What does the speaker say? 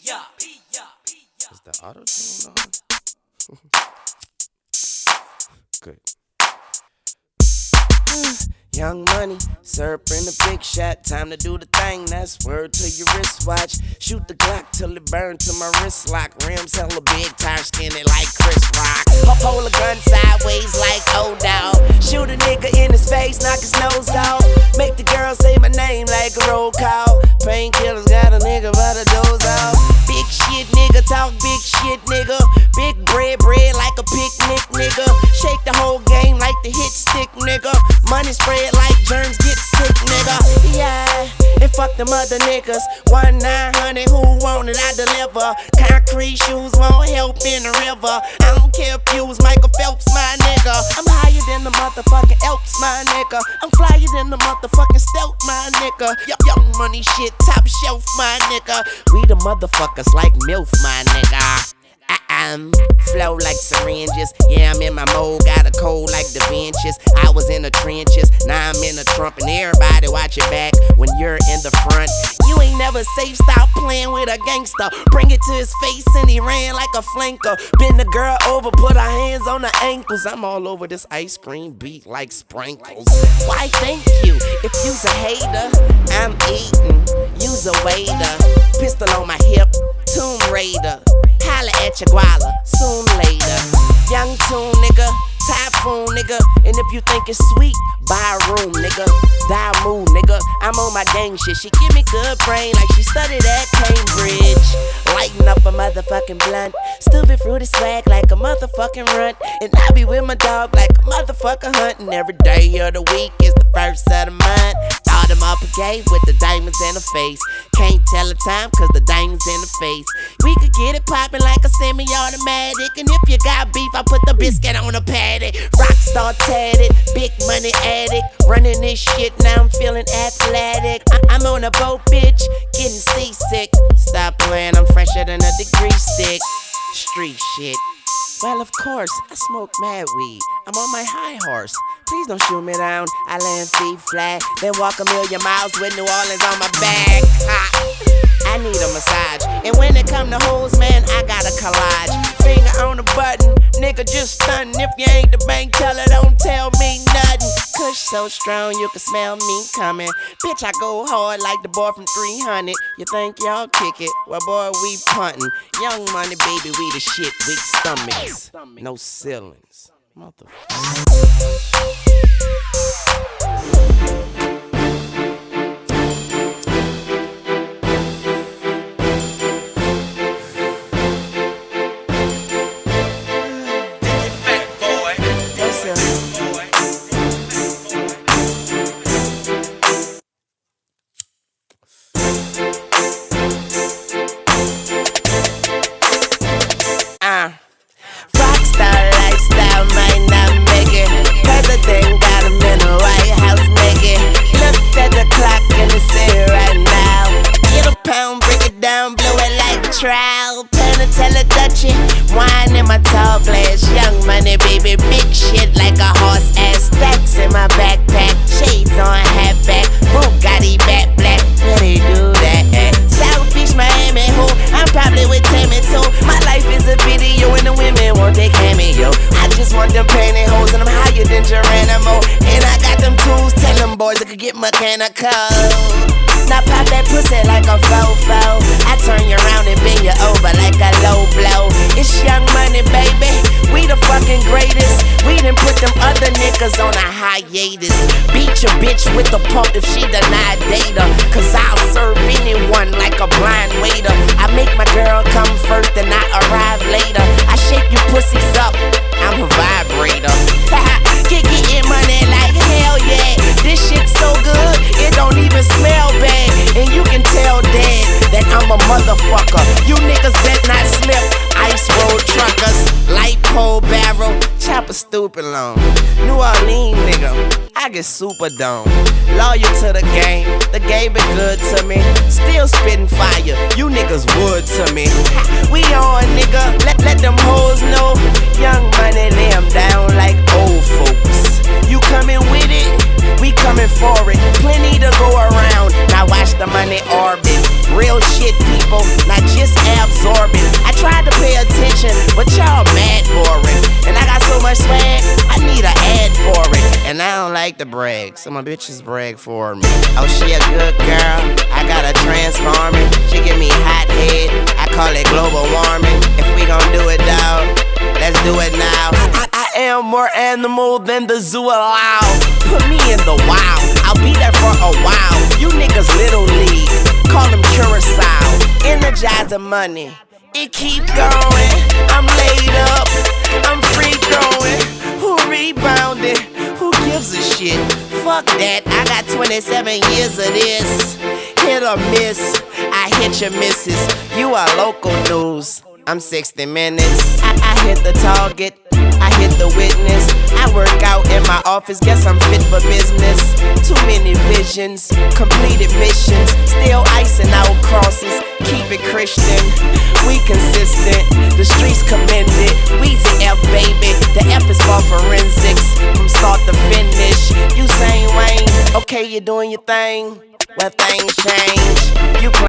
Is the auto tune on? Good. Young Money, syrup in the big shot. Time to do the thing, that's word to your wristwatch. Shoot the Glock till it burn to my wrist lock. Rims hella big, tire skinny like Chris Rock. Hold a gun sideways like O-Dog. Shoot a nigga in his face, knock his nose off. Make the girl say my name like a roll call. Painkillers got a nigga by the doze off. Big shit nigga, talk big shit nigga. Big bread like a picnic nigga. Shake the whole game like the hit stick nigga. Money spread like germs get sick nigga. Yeah, and fuck them other niggas. 1-900, who want it, I deliver. Concrete shoes won't help in the river. I don't care if you was Michael Phelps, my nigga. I'm higher than the motherfucking Elps, my nigga. I'm flyer than the motherfucking Stealth, my nigga. Young Money shit, top shelf, my nigga. We the motherfuckers like MILF, my nigga. Flow like syringes. Yeah, I'm in my mode, got a cold like Da Vinci's. I was in the trenches, now I'm in the Trump. And everybody watch your back when you're in the front. You ain't never safe, stop playing with a gangster. Bring it to his face and he ran like a flanker. Bend the girl over, put her hands on her ankles. I'm all over this ice cream beat like sprinkles. Why thank you, if you's a hater, I'm eating, you's a waiter. Pistol on my hip, Tomb Raider. Holla at your guala, soon later. Young tune nigga, typhoon nigga. And if you think it's sweet, buy a room nigga. Die mood nigga, I'm on my gang shit. She give me good brain like she studied at Cambridge. Lighten up a motherfucking blunt. Stupid fruity swag like a motherfucking runt. And I be with my dog like a motherfucker hunting. Every day of the week is the first of the month. All them up gay with the diamonds in the face. Can't tell the time cause the diamonds in the face. We could get it poppin' like a semi-automatic. And if you got beef, I put the biscuit on a patty. Rockstar tatted, big money addict. Running this shit, now I'm feeling athletic. I'm on a boat, bitch, getting seasick. Stop playing, I'm fresher than a degree stick. Street shit. Well, of course, I smoke mad weed. I'm on my high horse. Please don't shoot me down. I land feet flat, then walk a million miles with New Orleans on my back. I need a massage. And when it come to hoes, man, I got a collage. Finger on the button, nigga just stuntin'. If you ain't the bank teller, don't tell me nothing. Kush so strong, you can smell me coming. Bitch, I go hard like the boy from 300. You think y'all kick it? Well, boy, we puntin'. Young Money, baby, we the shit. Weak stomachs, no ceilings. Motherfucker. Wine in my tall glass, Young Money, baby, big shit like a horse ass. Stacks in my backpack, shades on, hat back, Bugatti back black, where they do that at? South Beach, Miami, ho, I'm probably with Tammy too. My life is a video and the women want their cameo. I just want them pantyhose and I'm higher than Geronimo. And I got them tools, tell them boys I could get mechanical. Now pop that pussy like a fofo. I turn you around and bend you over like a low blow. It's Young Money, baby, we the fucking greatest. We done put them other niggas on a hiatus. Beat your bitch with the pump if she denied data. Cause I'll serve anyone like a blind waiter. I make my girl come first and I arrive later. I shake you pussies up, I'm a vibrator. Getting money like hell yeah. This shit so good, it don't even smell bad. And you can tell Dad that I'm a motherfucker. You niggas bet not slip. Ice road truckers, light pole barrel, chopper stupid long. New Orleans nigga, I get super dome. Loyal to the game been good to me. Still spitting fire, you niggas wood to me. We on nigga, let them hoes know. Young Money lay 'em down like old folks. You coming with it? We coming for it. Plenty to go around. Now watch the money orbit. Real shit, people, not just absorbing. I tried to pay attention, but y'all mad boring. And I got so much swag, I need an ad for it. And I don't like to brag, so my bitches brag for me. Oh, she a good girl, I got her transforming. She give me hot head, I call it global warming. If we gon' do it, dawg, let's do it now. I am more animal than the zoo allow. Put me in the wild, I'll be there for a while. You niggas little league, call them Curacao. Energizing money, it keep going. I'm laid up, I'm free throwing. Who rebounded? Who gives a shit? Fuck that, I got 27 years of this. Hit or miss, I hit your misses. You are local news, I'm 60 minutes. I hit the target, I hit the witness. I work out in my office, guess I'm fit for business. Too many visions, completed missions. Still icing out crosses, keep it Christian. We consistent, the streets commend it. Weezy F, baby, the F is for forensics. From start to finish, Usain Wayne. Okay, you're doing your thing, well things change. You